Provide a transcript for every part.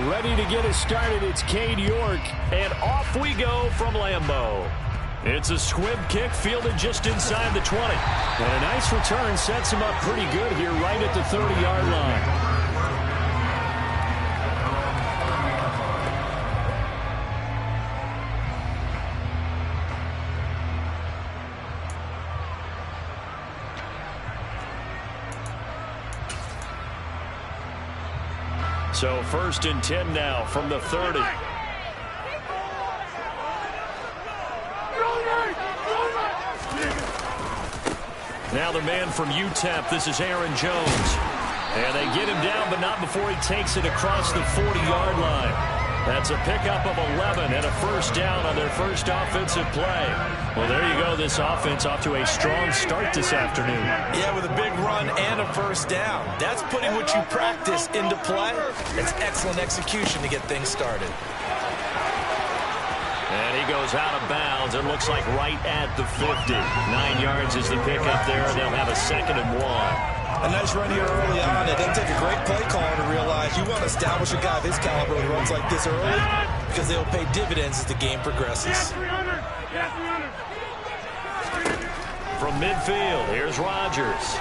Ready to get us started, it's Cade York, and off we go from Lambeau. It's a squib kick fielded just inside the 20. And a nice return sets him up pretty good here right at the 30-yard line. So 1st and 10 now from the 30. Now the man from UTEP, this is Aaron Jones. And they get him down, but not before he takes it across the 40-yard line. That's a pickup of 11 and a first down on their first offensive play. Well, there you go. This offense off to a strong start this afternoon. Yeah, with a big run and a first down. That's putting what you practice into play. It's excellent execution to get things started. And he goes out of bounds. It looks like right at the 50. 9 yards is the pickup there, and they'll have a 2nd and 1. A nice run here early on. It doesn't take a great play caller to realize you want to establish a guy of his caliber with runs like this early because they'll pay dividends as the game progresses. From midfield, here's Rodgers.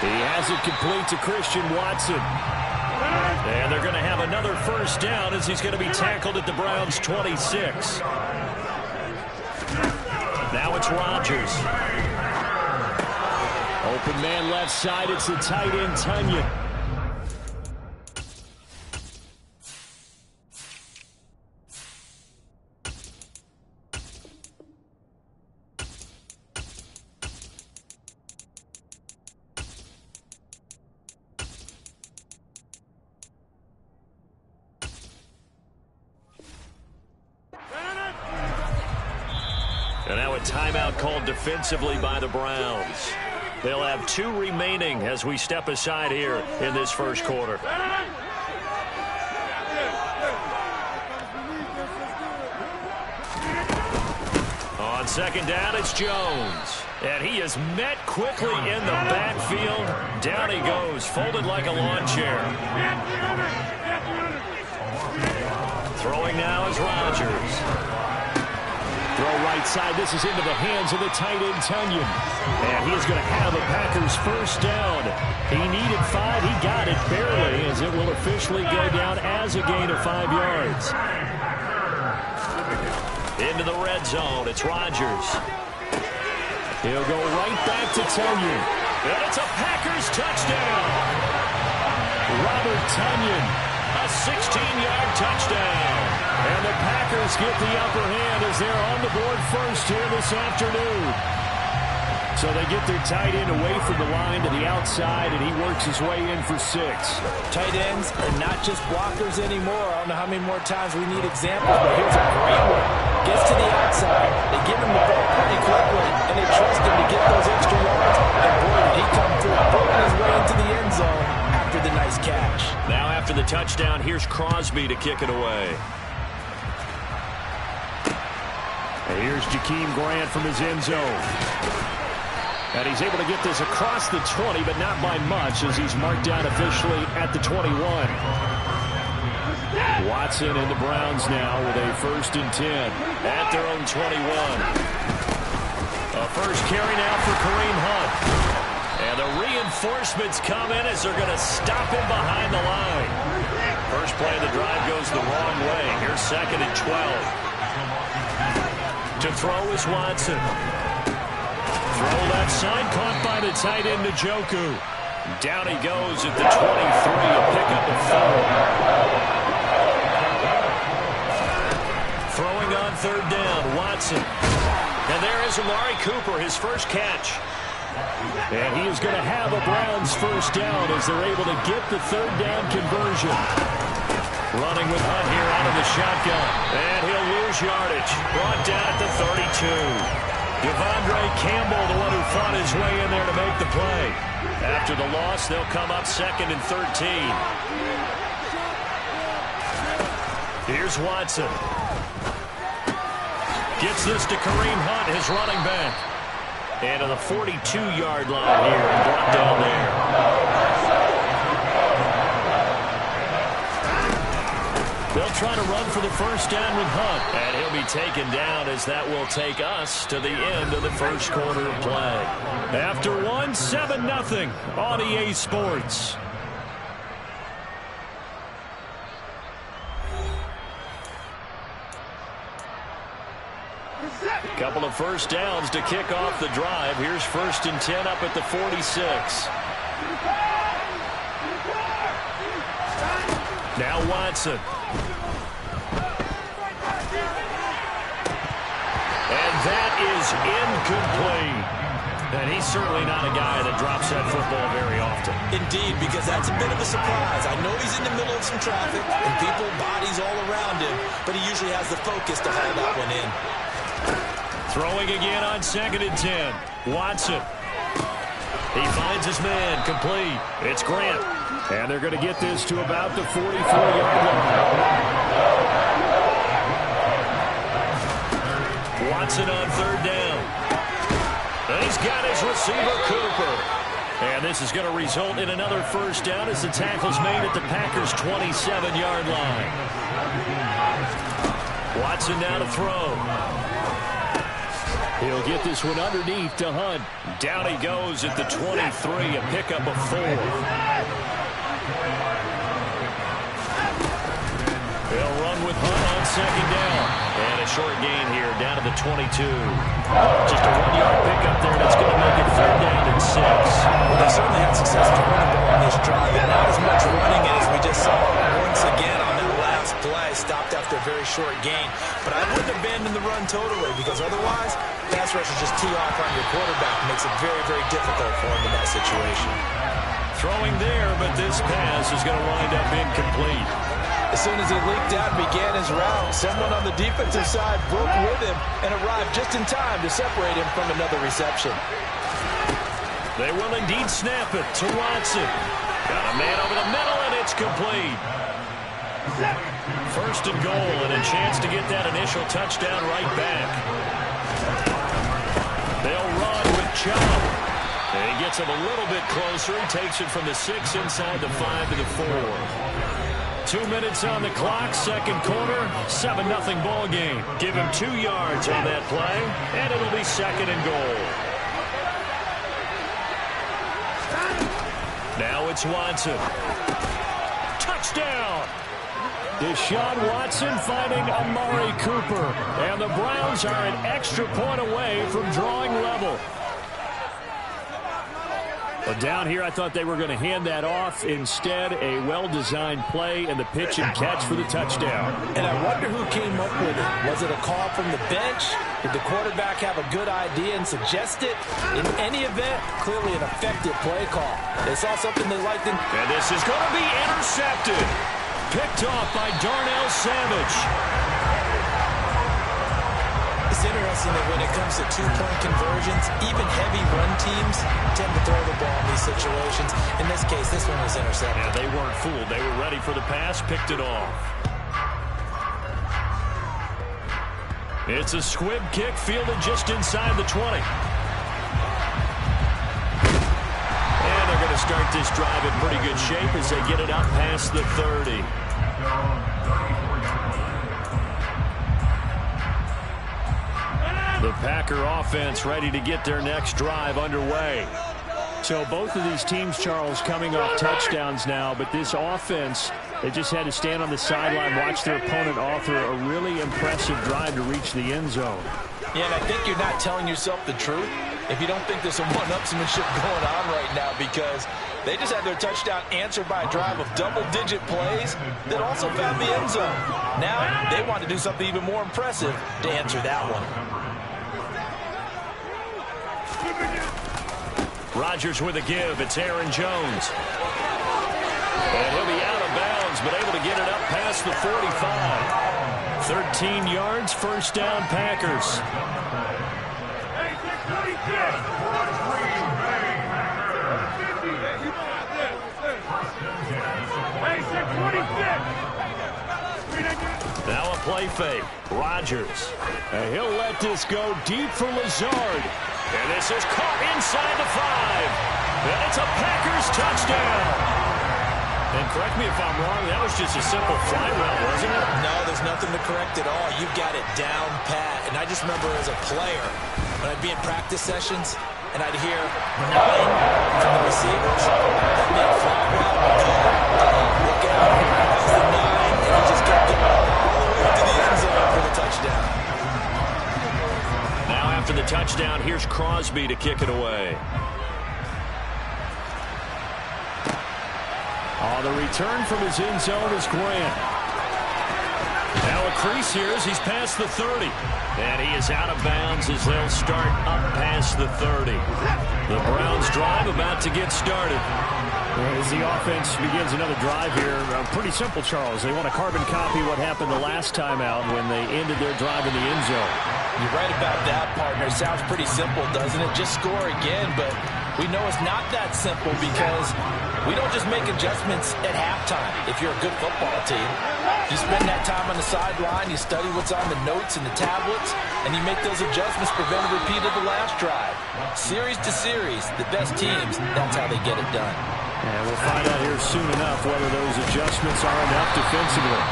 He has it complete to Christian Watson. And they're going to have another first down as he's going to be tackled at the Browns' 26. Now it's Rodgers. Open man left side. It's the tight end, Tunyon. And now a timeout called defensively by the Browns. They'll have 2 remaining as we step aside here in this first quarter. On 2nd down, it's Jones. And he is met quickly in the backfield. Down he goes, folded like a lawn chair. Throwing now is Rodgers. Throw right side. This is into the hands of the tight end, Tunyon. And he is going to have a Packers first down. He needed 5. He got it barely as it will officially go down as a gain of 5 yards. Into the red zone. It's Rodgers. He'll go right back to Tunyon. And it's a Packers touchdown. Robert Tunyon, a 16-yard touchdown. And the Packers get the upper hand as they're on the board first here this afternoon. So they get their tight end away from the line to the outside, and he works his way in for 6. Tight ends are not just blockers anymore. I don't know how many more times we need examples, but here's a great one. Gets to the outside, they give him the ball pretty quickly, and they trust him to get those extra yards. And boy, did he come through, poking his way into the end zone after the nice catch. Now after the touchdown, here's Crosby to kick it away. And here's Jakeem Grant from his end zone. And he's able to get this across the 20, but not by much as he's marked down officially at the 21. Watson and the Browns now with a 1st and 10 at their own 21. A first carry now for Kareem Hunt. And the reinforcements come in as they're going to stop him behind the line. First play of the drive goes the wrong way. Here's 2nd and 12. To throw is Watson. Throw left side, caught by the tight end, Njoku. Down he goes at the 23, a pickup of 4. Throwing on 3rd down, Watson. And there is Amari Cooper, his first catch. And he is going to have a Browns first down as they're able to get the 3rd down conversion. Running with Hunt here out of the shotgun. And he'll lose yardage. Brought down at the 32. Devondre Campbell, the one who fought his way in there to make the play. After the loss, they'll come up 2nd and 13. Here's Watson. Gets this to Kareem Hunt, his running back. And to the 42-yard line here and brought down there. try to run for the first down with Hunt. And he'll be taken down as that will take us to the end of the first quarter of play. After one, 7-0 on EA Sports. Couple of first downs to kick off the drive. Here's 1st and 10 up at the 46. Now Watson. And that is incomplete. And he's certainly not a guy that drops that football very often. Indeed, because that's a bit of a surprise. I know he's in the middle of some traffic and people, bodies all around him, but he usually has the focus to haul that one in. Throwing again on 2nd and 10. Watson. He finds his man, complete. It's Grant. And they're going to get this to about the 44-yard line. Watson on 3rd down. And he's got his receiver, Cooper. And this is going to result in another first down as the tackle's made at the Packers' 27-yard line. Watson now to throw. He'll get this one underneath to Hunt. Down he goes at the 23, a pickup of 4. They'll run with Hunt on 2nd down. And a short gain here down to the 22. Just a 1-yard pickup there, and it's going to make it 3rd down and 6. Well, they certainly had success throwing the ball on this drive, and not as much running as we just saw once again on that last play. Stopped after a very short gain. But I wouldn't abandon the run totally, because otherwise, pass rushers just tee off on your quarterback. Makes it very, very difficult for him in that situation. Throwing there, but this pass is going to wind up incomplete. As soon as he leaked out and began his route, someone on the defensive side broke with him and arrived just in time to separate him from another reception. They will indeed snap it to Watson. Got a man over the middle, and it's complete. 1st and goal, and a chance to get that initial touchdown right back. They'll run with Chubb. And he gets him a little bit closer. He takes it from the 6 inside the 5 to the 4. 2 minutes on the clock, 2nd quarter, 7-0 ball game. Give him 2 yards on that play, and it'll be 2nd and goal. Now it's Watson. Touchdown! Deshaun Watson finding Amari Cooper. And the Browns are an extra point away from drawing level. But down here, I thought they were going to hand that off. Instead, a well-designed play and the pitch and catch for the touchdown. And I wonder who came up with it. Was it a call from the bench? Did the quarterback have a good idea and suggest it? In any event, clearly an effective play call. They saw something they liked. And this is going to be intercepted. Picked off by Darnell Savage. It's interesting that when it comes to 2-point conversions, even heavy run teams tend to throw the ball in these situations. In this case, this one was intercepted. Yeah, they weren't fooled. They were ready for the pass, picked it off. It's a squib kick fielded just inside the 20. And they're going to start this drive in pretty good shape as they get it up past the 30. The Packer offense ready to get their next drive underway. So both of these teams, Charles, coming off touchdowns now, but this offense, they just had to stand on the sideline, watch their opponent author a really impressive drive to reach the end zone. Yeah, and I think you're not telling yourself the truth if you don't think there's some one-upsmanship going on right now, because they just had their touchdown answered by a drive of double-digit plays that also found the end zone. Now they want to do something even more impressive to answer that one. Rodgers with a give. It's Aaron Jones. And he'll be out of bounds, but able to get it up past the 45. 13 yards, 1st down, Packers. Now a play fake. Rodgers. And he'll let this go deep for Lazard. And this is caught inside the 5. And it's a Packers touchdown. And correct me if I'm wrong, that was just a simple fly route, wasn't it? No, there's nothing to correct at all. You've got it down pat. And I just remember as a player, when I'd be in practice sessions, and I'd hear 9 from the receivers. That meant fly route, go, look out, that was the 9, and he just kept going all the way to the end zone for the touchdown. Now after the touchdown, here's Crosby to kick it away. On the return from his end zone is Grant. Now a crease here as he's past the 30. And he is out of bounds as they'll start up past the 30. The Browns drive about to get started. As the offense begins another drive here, pretty simple, Charles. They want to carbon copy what happened the last time out when they ended their drive in the end zone. You're right about that, partner. Sounds pretty simple, doesn't it? Just score again, but we know it's not that simple because we don't just make adjustments at halftime if you're a good football team. You spend that time on the sideline, you study what's on the notes and the tablets, and you make those adjustments, prevent a repeat of the last drive. Series to series, the best teams, that's how they get it done. And we'll find out here soon enough whether those adjustments are enough defensively.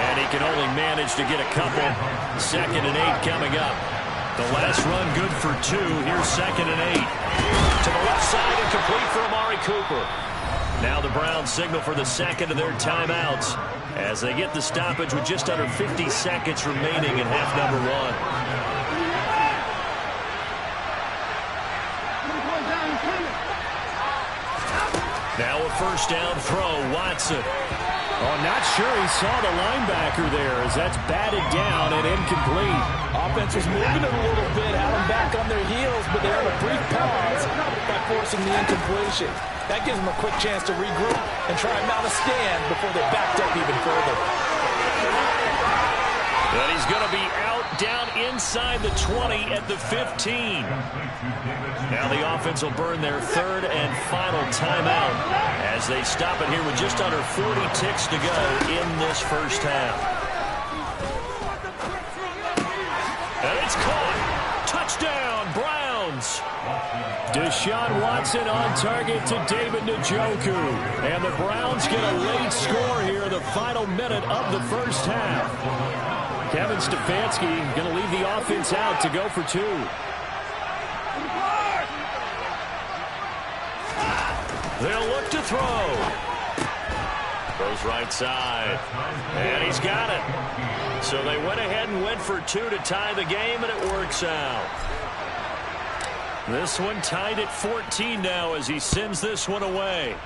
And he can only manage to get a couple. 2nd and 8 coming up. The last run good for 2. Here's 2nd and 8. To the left side and complete for Amari Cooper. Now the Browns signal for the second of their timeouts as they get the stoppage with just under 50 seconds remaining in half number 1. Now a first down throw, Watson. Oh, not sure he saw the linebacker there as that's batted down and incomplete. Offense was moving it a little bit, had them back on their heels, but they're on a brief pause by forcing the incompletion. That gives them a quick chance to regroup and try and mount a stand before they're backed up even further. But he's going to be out down inside the 20 at the 15. Now the offense will burn their 3rd and final timeout as they stop it here with just under 40 ticks to go in this first half. And it's caught. Touchdown, Browns. Deshaun Watson on target to David Njoku. And the Browns get a late score here in the final minute of the first half. Kevin Stefanski going to leave the offense out to go for 2. They'll look to throw. Goes right side. And he's got it. So they went ahead and went for 2 to tie the game, and it works out. This one tied at 14 now as he sends this one away.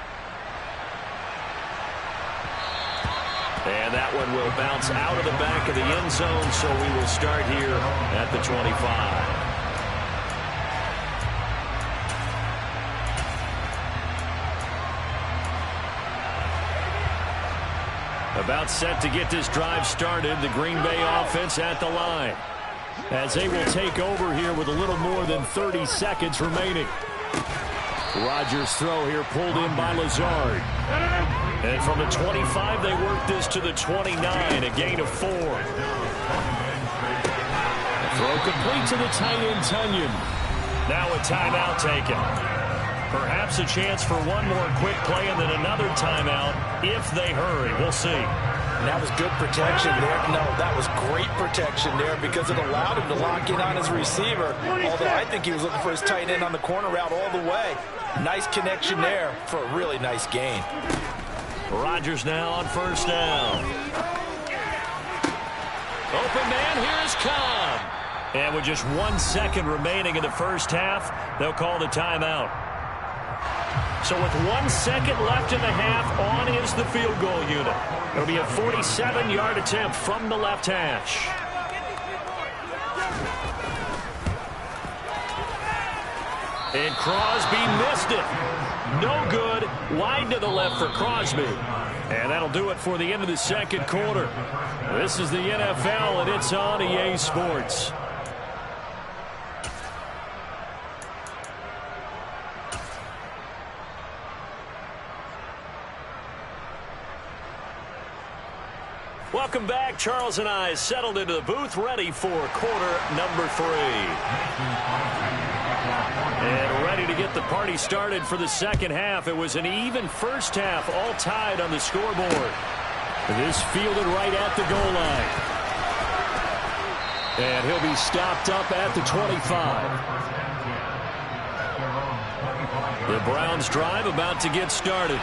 And that one will bounce out of the back of the end zone, so we will start here at the 25. About set to get this drive started, the Green Bay offense at the line. As they will take over here with a little more than 30 seconds remaining. Rodgers' throw here pulled in by Lazard. And from the 25, they work this to the 29, a gain of 4. Throw complete to the tight end, Tunyon. Now a timeout taken. Perhaps a chance for one more quick play and then another timeout if they hurry. We'll see. And that was good protection there. No, that was great protection there because it allowed him to lock in on his receiver. Although I think he was looking for his tight end on the corner route all the way. Nice connection there for a really nice gain. Rodgers now on first down. Open man, here's Cobb. And with just 1 second remaining in the first half, they'll call the timeout. So with 1 second left in the half, on is the field goal unit. It'll be a 47-yard attempt from the left hash. And Crosby missed it. No good. Wide to the left for Crosby. And that'll do it for the end of the second quarter. This is the NFL, and it's on EA Sports. Welcome back. Charles and I settled into the booth, ready for quarter number 3. And ready to get the party started for the second half. It was an even first half, all tied on the scoreboard. This fielded right at the goal line. And he'll be stopped up at the 25. The Browns drive about to get started.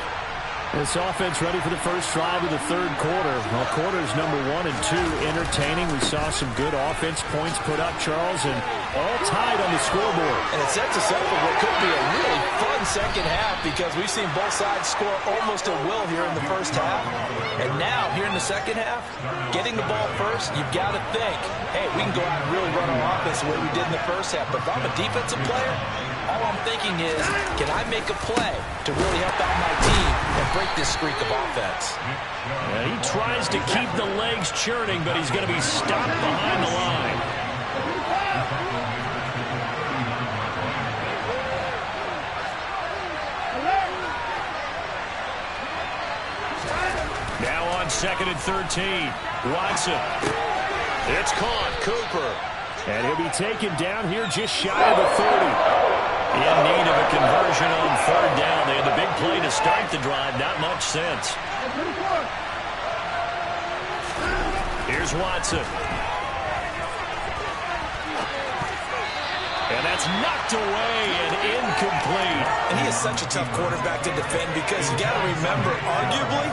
This offense ready for the first drive of the third quarter. Well, quarters number 1 and 2 entertaining. We saw some good offense points put up, Charles, and all tied on the scoreboard. And it sets us up for what could be a really fun second half because we've seen both sides score almost at will here in the first half. And now, here in the second half, getting the ball first, you've got to think, hey, we can go out and really run our offense the way we did in the first half. But if I'm a defensive player, all I'm thinking is, can I make a play to really help out my team and break this streak of offense? Yeah, he tries to keep the legs churning, but he's going to be stopped behind the line. Now on 2nd and 13. Watson. It's caught. Cooper. And he'll be taken down here just shy of the 30. In need of a conversion on 3rd down. They had the big play to start the drive. Not much sense. Here's Watson. And that's knocked away and incomplete. And he is such a tough quarterback to defend because you got to remember, arguably,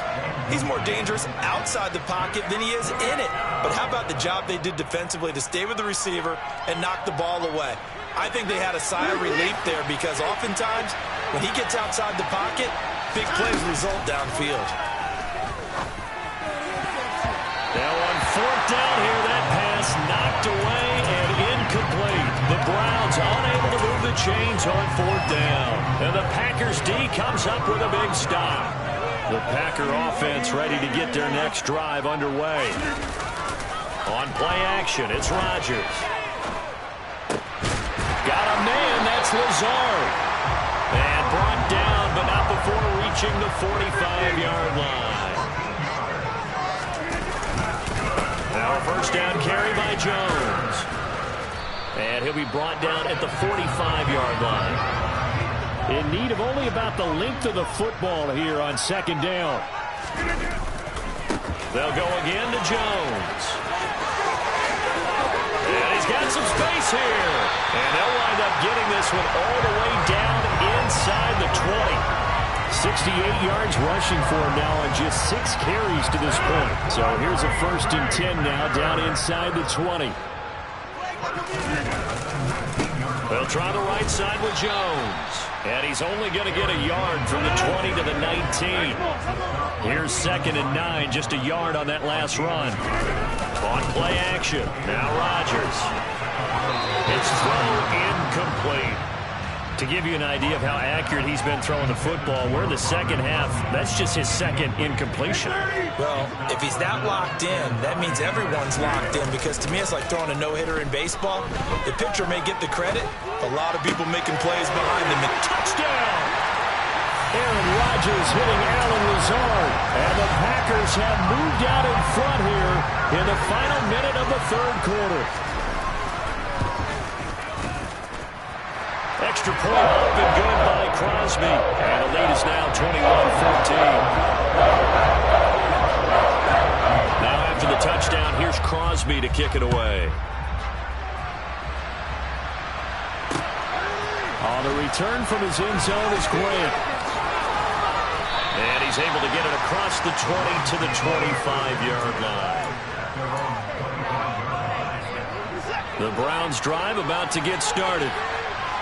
he's more dangerous outside the pocket than he is in it. But how about the job they did defensively to stay with the receiver and knock the ball away? I think they had a sigh of relief there because oftentimes when he gets outside the pocket, big plays result downfield. Now on 4th down here, that pass knocked away and incomplete. The Browns unable to move the chains on 4th down. And the Packers D comes up with a big stop. The Packer offense ready to get their next drive underway. On play action, it's Rodgers. Got a man, that's Lazard. And brought down, but not before reaching the 45-yard line. Now a first down carry by Jones. And he'll be brought down at the 45-yard line. In need of only about the length of the football here on 2nd down. They'll go again to Jones. And he's got some space here. And they'll wind up getting this one all the way down inside the 20. 68 yards rushing for him now on just 6 carries to this point. So here's a 1st and 10 now down inside the 20. They'll try the right side with Jones. And he's only going to get a yard from the 20 to the 19. Here's 2nd and 9, just a yard on that last run. On play action, now Rodgers. It's throw incomplete. To give you an idea of how accurate he's been throwing the football, we're in the second half. That's just his 2nd incompletion. Well, if he's that locked in, that means everyone's locked in because to me it's like throwing a no-hitter in baseball. The pitcher may get the credit, a lot of people making plays behind him. And touchdown! Aaron Rodgers hitting Alan Lazard. And the Packers have moved out in front here in the final minute of the 3rd quarter. Extra point up and good by Crosby. And the lead is now 21-14. Now after the touchdown, here's Crosby to kick it away. On the return from his end zone is Grant. And he's able to get it across the 20 to the 25-yard line. The Browns drive about to get started.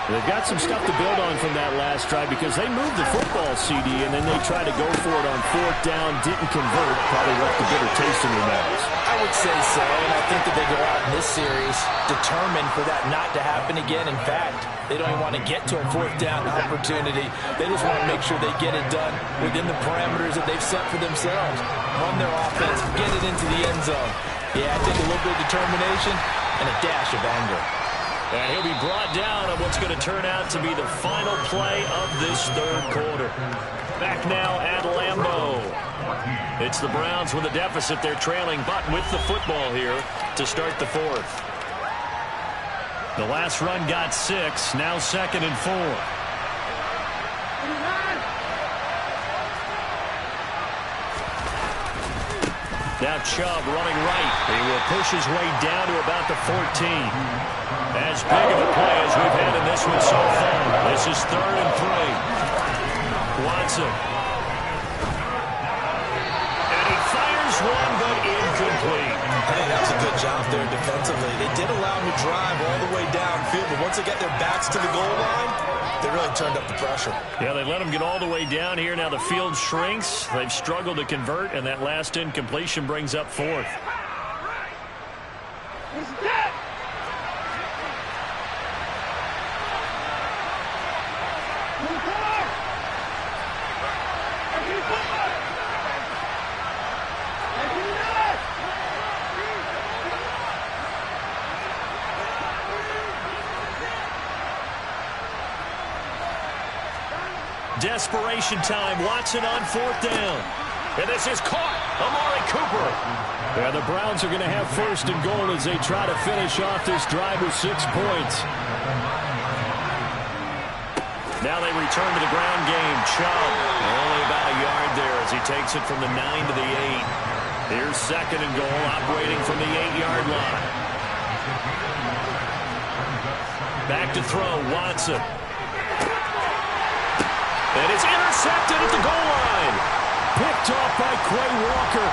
They've got some stuff to build on from that last drive because they moved the football, CD, and then they tried to go for it on 4th down, didn't convert, probably left a bitter taste in their mouths. I would say so, and I think that they go out in this series determined for that not to happen again. In fact, they don't even want to get to a 4th down opportunity. They just want to make sure they get it done within the parameters that they've set for themselves. Run their offense, get it into the end zone. Yeah, I think a little bit of determination and a dash of anger. And he'll be brought down on what's going to turn out to be the final play of this 3rd quarter. Back now at Lambeau. It's the Browns with a deficit. They're trailing, but with the football here to start the 4th. The last run got 6, now 2nd and 4. Now Chubb running right. He will push his way down to about the 14. As big of a play as we've had in this one so far. This is 3rd and 3. Watson. And he fires one, but incomplete. I think that was a good job there defensively. They did allow him to drive all the way downfield, but once they got their backs to the goal line, they really turned up the pressure. Yeah, they let him get all the way down here. Now the field shrinks. They've struggled to convert, and that last incompletion brings up 4th. Desperation time. Watson on 4th down. And this is caught. Amari Cooper. Yeah, the Browns are going to have 1st and goal as they try to finish off this drive with 6 points. Now they return to the ground game. Chubb only about a yard there as he takes it from the 9 to the 8. Here's 2nd and goal, operating from the 8-yard line. Back to throw, Watson. And it's intercepted at the goal line. Picked off by Quay Walker.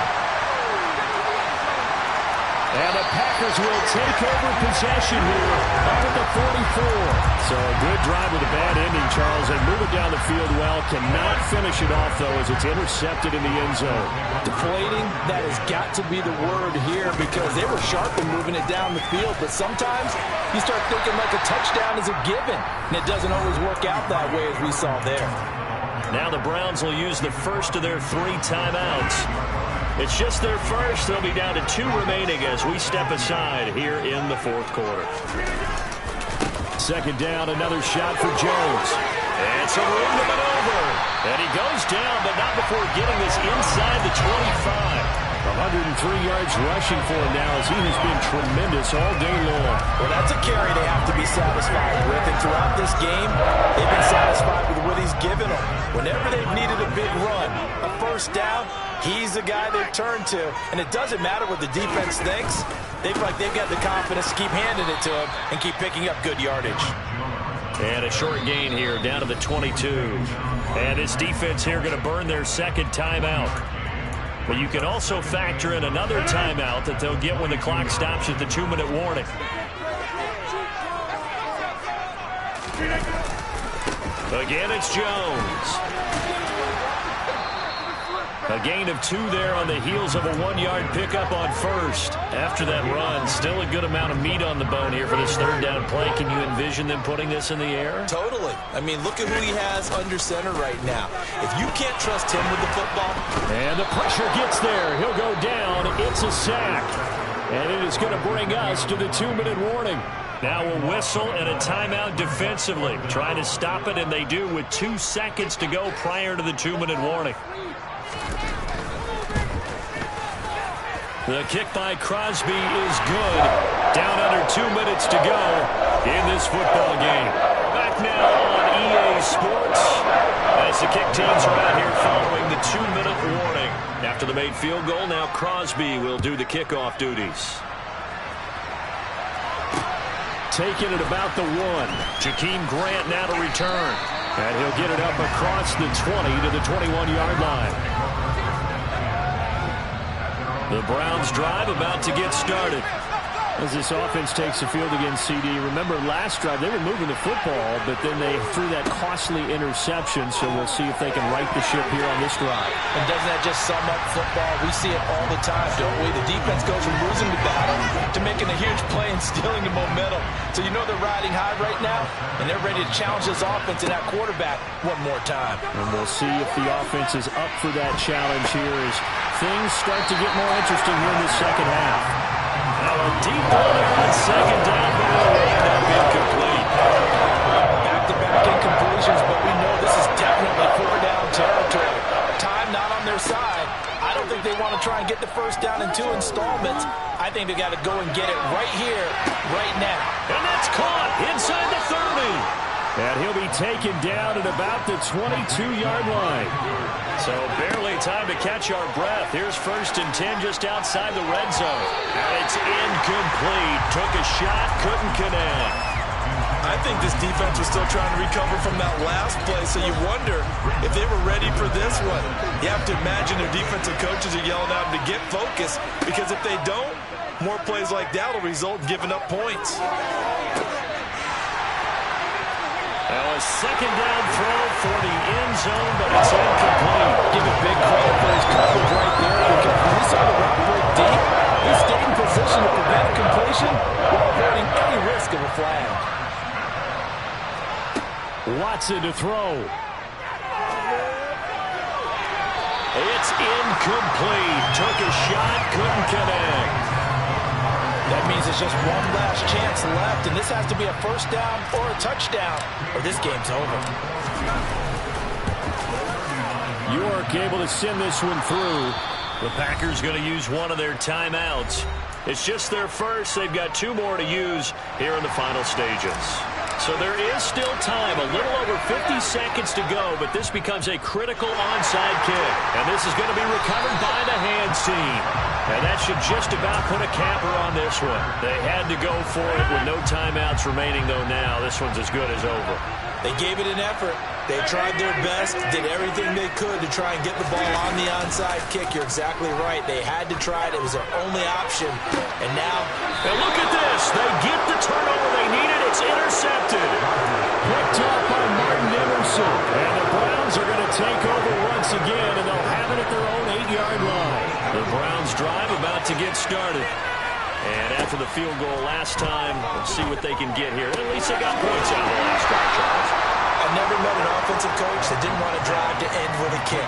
And the Packers will take over possession here up at the 44. So a good drive with a bad ending, Charles. They move it down the field well. Cannot finish it off, though, as it's intercepted in the end zone. Deflating, that has got to be the word here because they were sharp in moving it down the field. But sometimes you start thinking like a touchdown is a given. And it doesn't always work out that way as we saw there. Now the Browns will use the first of their 3 timeouts. It's just their first. They'll be down to 2 remaining as we step aside here in the 4th quarter. 2nd down, another shot for Jones. And some room to maneuver. And he goes down, but not before getting this inside the 25. 103 yards rushing for him now as he has been tremendous all day long. Well, that's a carry they have to be satisfied with. And throughout this game, they've been satisfied with what he's given them. Whenever they've needed a big run, a 1st down, he's the guy they've turned to. And it doesn't matter what the defense thinks. They feel like they've got the confidence to keep handing it to him and keep picking up good yardage. And a short gain here down to the 22. And this defense here going to burn their 2nd timeout. But you can also factor in another timeout that they'll get when the clock stops at the 2-minute warning. Again, it's Jones. A gain of 2 there on the heels of a 1-yard pickup on 1st. After that run, still a good amount of meat on the bone here for this 3rd down play. Can you envision them putting this in the air? Totally. I mean, look at who he has under center right now. If you can't trust him with the football. And the pressure gets there. He'll go down. It's a sack. And it is going to bring us to the 2-minute warning. Now a whistle and a timeout defensively. Trying to stop it, and they do with 2 seconds to go prior to the 2-minute warning. The kick by Crosby is good. Down under 2 minutes to go in this football game. Back now on EA Sports as the kick teams are out here following the 2-minute warning. After the made field goal, now Crosby will do the kickoff duties. Taking it about the 1. Jakeem Grant now to return. And he'll get it up across the 20 to the 21-yard line. The Browns drive about to get started. As this offense takes the field against CD, remember last drive they were moving the football, but then they threw that costly interception, so we'll see if they can right the ship here on this drive. And doesn't that just sum up football? We see it all the time, don't we? The defense goes from losing the battle to making a huge play and stealing the momentum. So you know they're riding high right now, and they're ready to challenge this offense and that quarterback one more time. And we'll see if the offense is up for that challenge here as things start to get more interesting here in the second half. Now a deep ball there on 2nd down, but it'll end up incomplete. Back-to-back incompletions, but we know this is definitely 4-down territory. Time not on their side. I don't think they want to try and get the 1st down in 2 installments. I think they got to go and get it right here, right now. And that's caught inside the 30. And he'll be taken down at about the 22-yard line. So barely time to catch our breath. Here's 1st and 10 just outside the red zone. And it's incomplete. Took a shot, couldn't connect. I think this defense was still trying to recover from that last play, so you wonder if they were ready for this one. You have to imagine their defensive coaches are yelling at them to get focused, because if they don't, more plays like that will result in giving up points. Now a 2nd down throw for the end zone, but it's incomplete. Give it big credit for his coverage right there, because when he saw the route break deep, he stayed in position to prevent a completion while avoiding any risk of a flag. Watson to throw. It's incomplete. Took a shot, couldn't connect. That means there's just one last chance left, and this has to be a 1st down or a touchdown, or this game's over. York able to send this one through. The Packers going to use one of their timeouts. It's just their first. They've got 2 more to use here in the final stages. So there is still time, a little over 50 seconds to go, but this becomes a critical onside kick. And this is going to be recovered by the hands team. And that should just about put a capper on this one. They had to go for it with no timeouts remaining, though now. This one's as good as over. They gave it an effort. They tried their best, did everything they could to try and get the ball on the onside kick. You're exactly right. They had to try it. It was their only option. And now... And look at this. They get the turnover they needed. It's intercepted. Picked up by Martin Emerson. And the Browns are going to take over once again, and they'll have it at their own 8-yard line. The Browns drive about to get started. And after the field goal last time, let's see what they can get here. At least they got points out of the last drive, Charles. I've never met an offensive coach that didn't want to drive to end with a kick.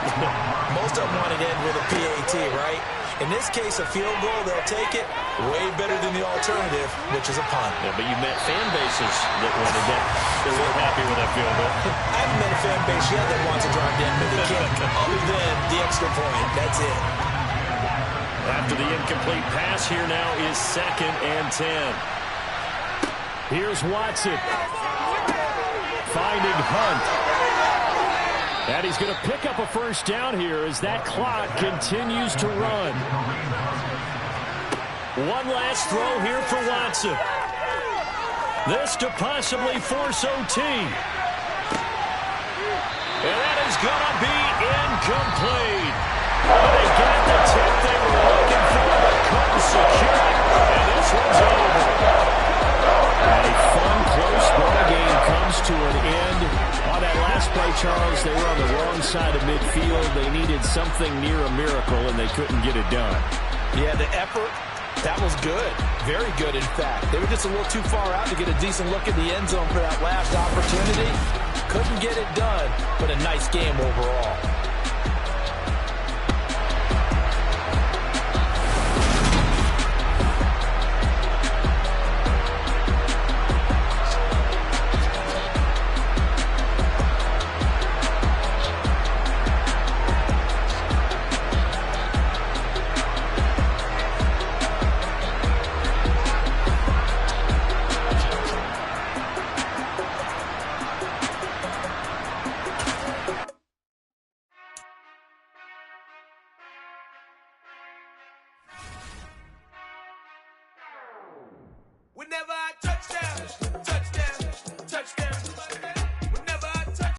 Most of them wanted to end with a PAT, right? In this case, a field goal, they'll take it way better than the alternative, which is a punt. Yeah, but you met fan bases that wanted that. They weren't happy with that field goal. I haven't met a fan base yet that wants to drive to end with a kick, other than the extra point. That's it. After the incomplete pass, here now is 2nd and 10. Here's Watson. Finding Hunt. And he's going to pick up a 1st down here as that clock continues to run. One last throw here for Watson. This to possibly force OT. And that is going to be incomplete. They got the tip they were looking for, but couldn't secure it. And this one's over. A fun, close ball game comes to an end. On that last play, Charles, they were on the wrong side of midfield. They needed something near a miracle, and they couldn't get it done. Yeah, the effort, that was good. Very good, in fact. They were just a little too far out to get a decent look at the end zone for that last opportunity. Couldn't get it done, but a nice game overall.